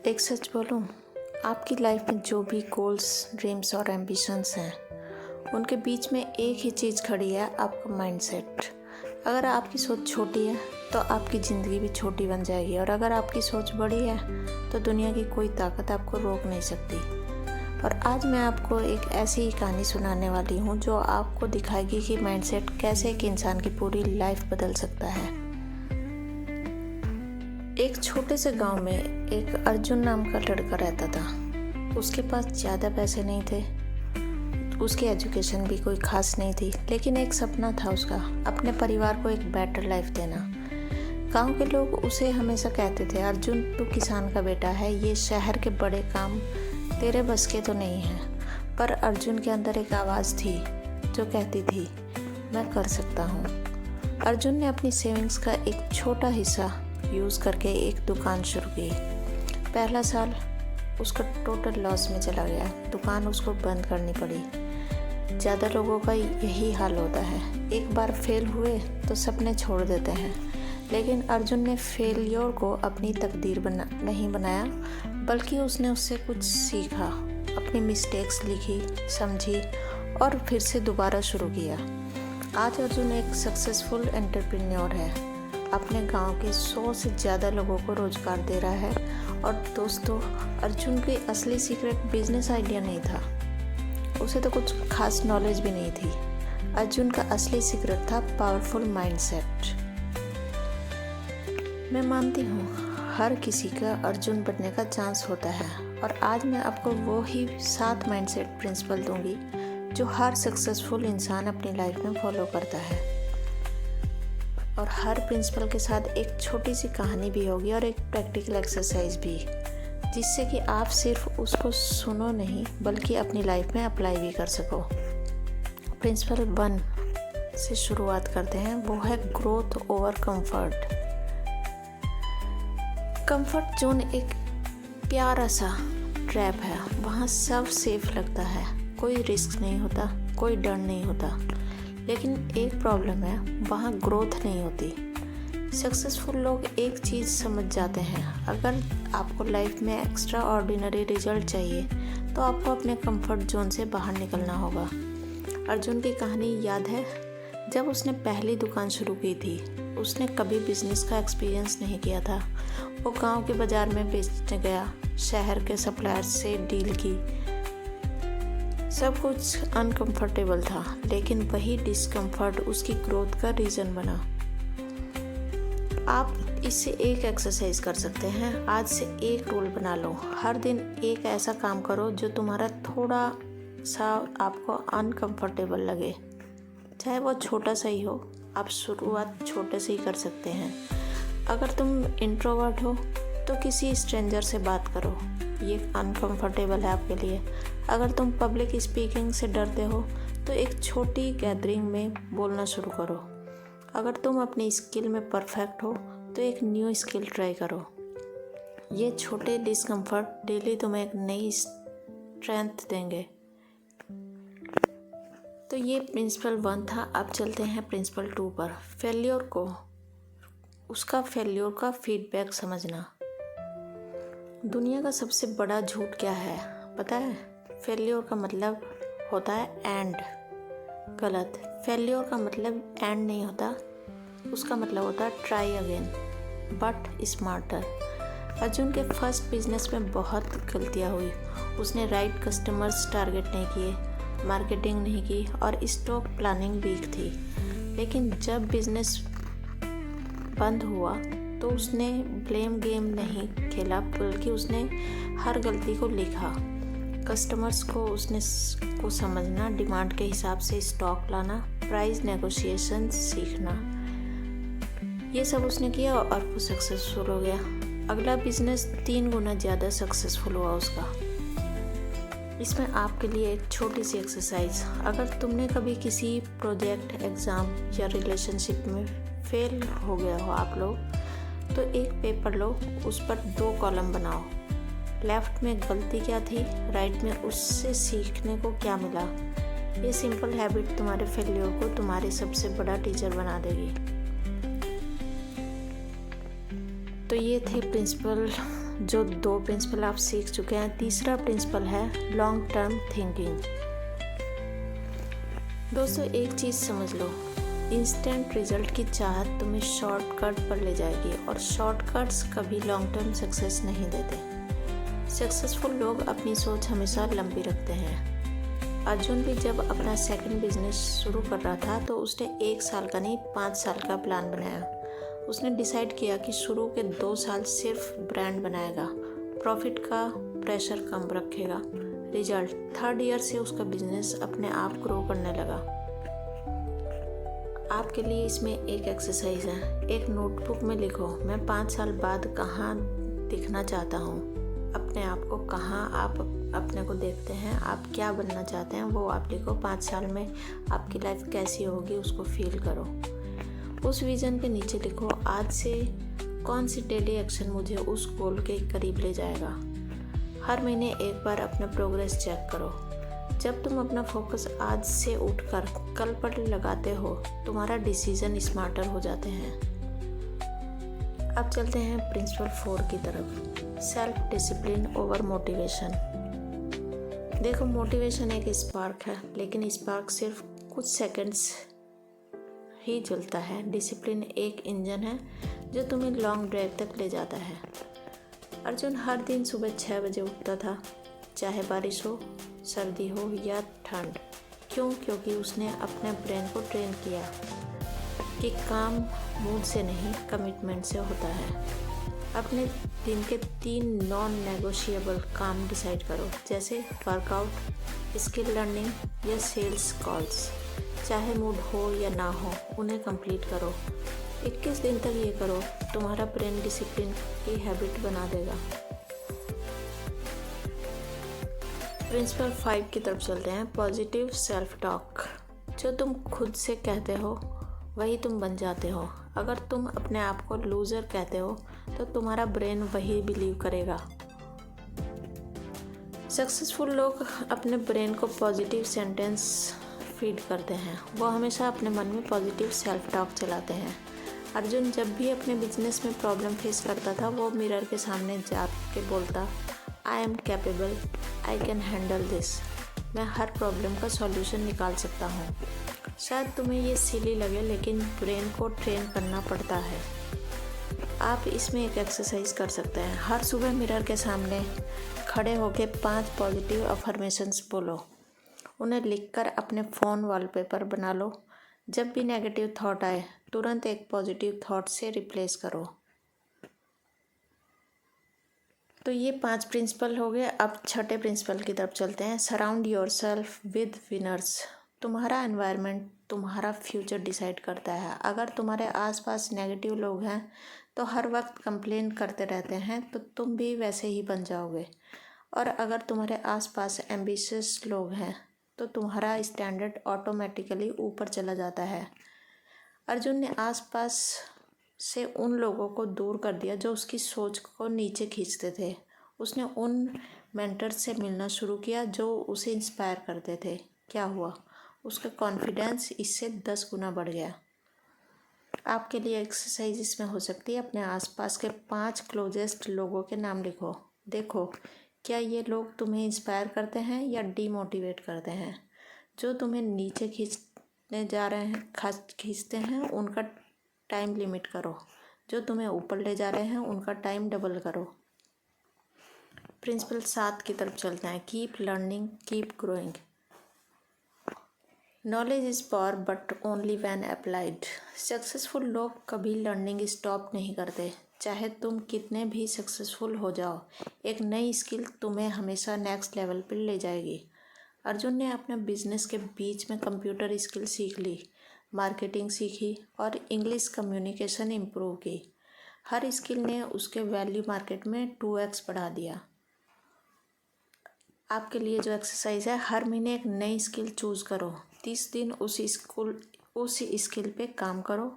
एक सच बोलूं, आपकी लाइफ में जो भी गोल्स, ड्रीम्स और एम्बिशंस हैं, उनके बीच में एक ही चीज़ खड़ी है, आपका माइंडसेट। अगर आपकी सोच छोटी है तो आपकी ज़िंदगी भी छोटी बन जाएगी, और अगर आपकी सोच बड़ी है तो दुनिया की कोई ताकत आपको रोक नहीं सकती। और आज मैं आपको एक ऐसी ही कहानी सुनाने वाली हूँ जो आपको दिखाएगी कि माइंडसेट कैसे एक इंसान की पूरी लाइफ बदल सकता है। एक छोटे से गांव में एक अर्जुन नाम का लड़का रहता था। उसके पास ज़्यादा पैसे नहीं थे, उसकी एजुकेशन भी कोई खास नहीं थी, लेकिन एक सपना था उसका, अपने परिवार को एक बेटर लाइफ देना। गांव के लोग उसे हमेशा कहते थे, अर्जुन तू किसान का बेटा है, ये शहर के बड़े काम तेरे बस के तो नहीं हैं। पर अर्जुन के अंदर एक आवाज़ थी जो कहती थी, मैं कर सकता हूँ। अर्जुन ने अपनी सेविंग्स का एक छोटा हिस्सा यूज़ करके एक दुकान शुरू की। पहला साल उसका टोटल लॉस में चला गया, दुकान उसको बंद करनी पड़ी। ज़्यादा लोगों का यही हाल होता है, एक बार फेल हुए तो सपने छोड़ देते हैं। लेकिन अर्जुन ने फेलियर को अपनी तकदीर नहीं बनाया, बल्कि उसने उससे कुछ सीखा, अपनी मिस्टेक्स लिखी, समझी और फिर से दोबारा शुरू किया। आज अर्जुन एक सक्सेसफुल एंटरप्रेन्योर है, अपने गांव के 100 से ज़्यादा लोगों को रोज़गार दे रहा है। और दोस्तों, अर्जुन की असली सीक्रेट बिजनेस आइडिया नहीं था, उसे तो कुछ खास नॉलेज भी नहीं थी। अर्जुन का असली सीक्रेट था पावरफुल माइंडसेट। मैं मानती हूँ हर किसी का अर्जुन बनने का चांस होता है, और आज मैं आपको वो ही 7 माइंडसेट प्रिंसिपल दूंगी जो हर सक्सेसफुल इंसान अपनी लाइफ में फॉलो करता है। और हर प्रिंसिपल के साथ एक छोटी सी कहानी भी होगी और एक प्रैक्टिकल एक्सरसाइज भी, जिससे कि आप सिर्फ उसको सुनो नहीं बल्कि अपनी लाइफ में अप्लाई भी कर सको। प्रिंसिपल 1 से शुरुआत करते हैं, वो है growth over comfort. Comfort zone एक प्यारा सा ट्रैप है, वहाँ सब सेफ लगता है, कोई रिस्क नहीं होता, कोई डर नहीं होता। लेकिन एक प्रॉब्लम है, वहाँ ग्रोथ नहीं होती। सक्सेसफुल लोग एक चीज़ समझ जाते हैं, अगर आपको लाइफ में एक्स्ट्रा ऑर्डिनरी रिजल्ट चाहिए तो आपको अपने कंफर्ट जोन से बाहर निकलना होगा। अर्जुन की कहानी याद है, जब उसने पहली दुकान शुरू की थी, उसने कभी बिजनेस का एक्सपीरियंस नहीं किया था। वो गांव के बाज़ार में बेचने गया, शहर के सप्लायर्स से डील की, सब कुछ अनकंफर्टेबल था, लेकिन वही डिस्कम्फर्ट उसकी ग्रोथ का रीज़न बना। आप इससे एक एक्सरसाइज कर सकते हैं, आज से एक रूल बना लो, हर दिन एक ऐसा काम करो जो तुम्हारा थोड़ा सा आपको अनकंफर्टेबल लगे, चाहे वो छोटा सा ही हो। आप शुरुआत छोटे से ही कर सकते हैं। अगर तुम इंट्रोवर्ट हो तो किसी स्ट्रेंजर से बात करो, ये अनकंफर्टेबल है आपके लिए। अगर तुम पब्लिक स्पीकिंग से डरते हो तो एक छोटी गैदरिंग में बोलना शुरू करो। अगर तुम अपनी स्किल में परफेक्ट हो तो एक न्यू स्किल ट्राई करो। ये छोटे डिस्कम्फर्ट डेली तुम्हें एक नई स्ट्रेंथ देंगे। तो ये प्रिंसिपल 1 था। अब चलते हैं प्रिंसिपल 2 पर, फेल्योर को उसका फेल्योर का फीडबैक समझना। दुनिया का सबसे बड़ा झूठ क्या है पता है? फेल्योर का मतलब होता है एंड। गलत। फेल्योर का मतलब एंड नहीं होता, उसका मतलब होता है try again but smarter. Arjun के फर्स्ट बिजनेस में बहुत गलतियाँ हुई। उसने राइट कस्टमर्स टारगेट नहीं किए, मार्केटिंग नहीं की और स्टॉक प्लानिंग वीक थी। लेकिन जब बिजनेस बंद हुआ तो उसने ब्लेम गेम नहीं खेला, बल्कि उसने हर गलती को लिखा। कस्टमर्स को उसने को समझना, डिमांड के हिसाब से स्टॉक लाना, प्राइस नेगोशिएशन सीखना, ये सब उसने किया और वो सक्सेसफुल हो गया। अगला बिजनेस 3 गुना ज़्यादा सक्सेसफुल हुआ उसका। इसमें आपके लिए एक छोटी सी एक्सरसाइज, अगर तुमने कभी किसी प्रोजेक्ट, एग्ज़ाम या रिलेशनशिप में फेल हो गया हो आप लोग, तो एक पेपर लो, उस पर 2 कॉलम बनाओ। लेफ्ट में गलती क्या थी, राइट में उससे सीखने को क्या मिला। ये सिंपल हैबिट तुम्हारे फेलियर को तुम्हारे सबसे बड़ा टीचर बना देगी। तो ये थे प्रिंसिपल जो 2 प्रिंसिपल आप सीख चुके हैं। तीसरा प्रिंसिपल है लॉन्ग टर्म थिंकिंग। दोस्तों एक चीज़ समझ लो, इंस्टेंट रिजल्ट की चाहत तुम्हें शॉर्टकट पर ले जाएगी और शॉर्टकट्स कभी लॉन्ग टर्म सक्सेस नहीं देते। सक्सेसफुल लोग अपनी सोच हमेशा लंबी रखते हैं। अर्जुन भी जब अपना सेकंड बिजनेस शुरू कर रहा था तो उसने 1 साल का नहीं 5 साल का प्लान बनाया। उसने डिसाइड किया कि शुरू के 2 साल सिर्फ ब्रांड बनाएगा, प्रॉफिट का प्रेशर कम रखेगा। रिजल्ट 3rd ईयर से उसका बिजनेस अपने आप ग्रो करने लगा। आपके लिए इसमें एक एक्सरसाइज है। एक नोटबुक में लिखो, मैं 5 साल बाद कहाँ दिखना चाहता हूँ। अपने आप को कहाँ आप अपने को देखते हैं, आप क्या बनना चाहते हैं वो आप लिखो। 5 साल में आपकी लाइफ कैसी होगी उसको फील करो। उस विज़न के नीचे लिखो, आज से कौन सी डेली एक्शन मुझे उस गोल के करीब ले जाएगा। हर महीने एक बार अपना प्रोग्रेस चेक करो। जब तुम अपना फोकस आज से उठकर कल पर लगाते हो, तुम्हारा डिसीजन स्मार्टर हो जाते हैं। अब चलते हैं प्रिंसिपल 4 की तरफ, सेल्फ डिसिप्लिन ओवर मोटिवेशन। देखो, मोटिवेशन एक स्पार्क है, लेकिन स्पार्क सिर्फ कुछ सेकंड्स ही जलता है। डिसिप्लिन एक इंजन है जो तुम्हें लॉन्ग ड्राइव तक ले जाता है। अर्जुन हर दिन सुबह 6 बजे उठता था, चाहे बारिश हो, सर्दी हो या ठंड। क्यों? क्योंकि उसने अपने ब्रेन को ट्रेन किया कि काम मूड से नहीं कमिटमेंट से होता है। अपने दिन के 3 नॉन नेगोशिएबल काम डिसाइड करो, जैसे वर्कआउट, स्किल लर्निंग या सेल्स कॉल्स। चाहे मूड हो या ना हो, उन्हें कंप्लीट करो। 21 दिन तक ये करो, तुम्हारा ब्रेन डिसिप्लिन की हैबिट बना देगा। प्रिंसिपल 5 की तरफ चलते हैं, पॉजिटिव सेल्फ टॉक। जो तुम खुद से कहते हो वही तुम बन जाते हो। अगर तुम अपने आप को लूज़र कहते हो तो तुम्हारा ब्रेन वही बिलीव करेगा। सक्सेसफुल लोग अपने ब्रेन को पॉजिटिव सेंटेंस फीड करते हैं। वो हमेशा अपने मन में पॉजिटिव सेल्फ टॉक चलाते हैं। अर्जुन जब भी अपने बिजनेस में प्रॉब्लम फेस करता था, वो मिरर के सामने जा के बोलता, I am capable, I can handle this. मैं हर प्रॉब्लम का सॉल्यूशन निकाल सकता हूँ। शायद तुम्हें ये सिली लगे, लेकिन ब्रेन को ट्रेन करना पड़ता है। आप इसमें एक एक्सरसाइज कर सकते हैं। हर सुबह मिरर के सामने खड़े होकर 5 पॉजिटिव अफर्मेशंस बोलो। उन्हें लिखकर अपने फ़ोन वॉलपेपर बना लो। जब भी नेगेटिव थॉट आए, तुरंत एक पॉजिटिव थॉट से रिप्लेस करो। तो ये 5 प्रिंसिपल हो गए। अब 6ठे प्रिंसिपल की तरफ चलते हैं, सराउंड योरसेल्फ विद विनर्स। तुम्हारा एनवायरनमेंट तुम्हारा फ्यूचर डिसाइड करता है। अगर तुम्हारे आसपास नेगेटिव लोग हैं तो हर वक्त कंप्लेन करते रहते हैं, तो तुम भी वैसे ही बन जाओगे। और अगर तुम्हारे आसपास एम्बिशियस लोग हैं तो तुम्हारा स्टैंडर्ड ऑटोमेटिकली ऊपर चला जाता है। अर्जुन ने आसपास से उन लोगों को दूर कर दिया जो उसकी सोच को नीचे खींचते थे। उसने उन मेंटर्स से मिलना शुरू किया जो उसे इंस्पायर करते थे। क्या हुआ? उसका कॉन्फिडेंस इससे 10 गुना बढ़ गया। आपके लिए एक्सरसाइज इसमें हो सकती है, अपने आसपास के 5 क्लोजेस्ट लोगों के नाम लिखो। देखो, क्या ये लोग तुम्हें इंस्पायर करते हैं या डीमोटिवेट करते हैं। जो तुम्हें नीचे खींचने जा रहे हैं, खींचते हैं, उनका टाइम लिमिट करो। जो तुम्हें ऊपर ले जा रहे हैं, उनका टाइम डबल करो। प्रिंसिपल 7 की तरफ चलते हैं, keep learning, keep growing. Knowledge is power but only when applied. Successful लोग कभी लर्निंग स्टॉप नहीं करते। चाहे तुम कितने भी सक्सेसफुल हो जाओ, एक नई स्किल तुम्हें हमेशा नेक्स्ट लेवल पर ले जाएगी। अर्जुन ने अपने बिजनेस के बीच में कंप्यूटर स्किल सीख ली, मार्केटिंग सीखी और इंग्लिश कम्युनिकेशन इम्प्रूव की। हर स्किल ने उसके वैल्यू मार्केट में 2x बढ़ा दिया। आपके लिए जो एक्सरसाइज है, हर महीने एक नई स्किल चूज़ करो। 30 दिन उस स्किल पे काम करो।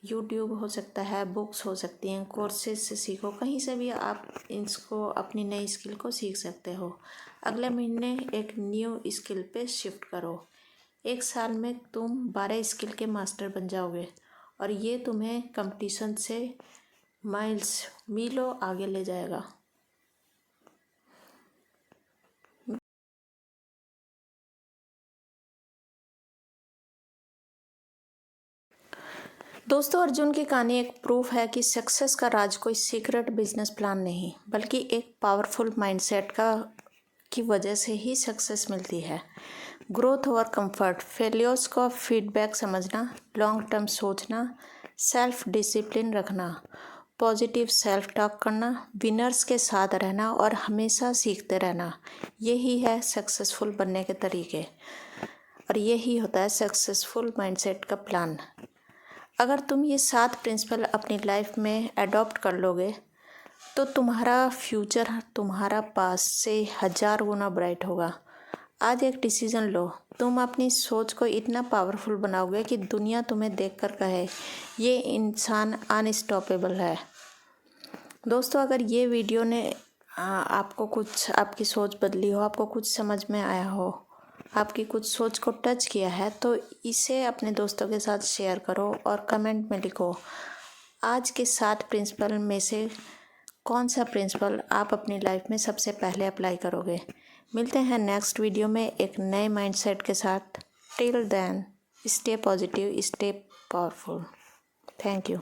यूट्यूब हो सकता है, बुक्स हो सकती हैं, कोर्सेज से सीखो। कहीं से भी आप इसको अपनी नई स्किल को सीख सकते हो। अगले महीने एक न्यू स्किल पे शिफ्ट करो। 1 साल में तुम 12 स्किल के मास्टर बन जाओगे और ये तुम्हें कंपटीशन से मीलों आगे ले जाएगा। दोस्तों, अर्जुन की कहानी एक प्रूफ है कि सक्सेस का राज कोई सीक्रेट बिजनेस प्लान नहीं, बल्कि एक पावरफुल माइंडसेट की वजह से ही सक्सेस मिलती है। ग्रोथ और कंफर्ट, फेलियर्स का फीडबैक समझना, लॉन्ग टर्म सोचना, सेल्फ डिसिप्लिन रखना, पॉजिटिव सेल्फ टॉक करना, विनर्स के साथ रहना और हमेशा सीखते रहना, यही है सक्सेसफुल बनने के तरीके और यही होता है सक्सेसफुल माइंडसेट का प्लान। अगर तुम ये 7 प्रिंसिपल अपनी लाइफ में अडॉप्ट कर लोगे तो तुम्हारा फ्यूचर तुम्हारा पास्ट से 1000 गुना ब्राइट होगा। आज एक डिसीजन लो, तुम अपनी सोच को इतना पावरफुल बनाओगे कि दुनिया तुम्हें देखकर कहे ये इंसान अनस्टॉपेबल है। दोस्तों, अगर ये वीडियो ने आपको कुछ, आपकी सोच बदली हो, आपको कुछ समझ में आया हो, आपकी कुछ सोच को टच किया है, तो इसे अपने दोस्तों के साथ शेयर करो और कमेंट में लिखो आज के 7 प्रिंसिपल में से कौन सा प्रिंसिपल आप अपनी लाइफ में सबसे पहले अप्लाई करोगे। मिलते हैं नेक्स्ट वीडियो में एक नए माइंडसेट के साथ। Till then, stay positive, stay powerful. Thank you.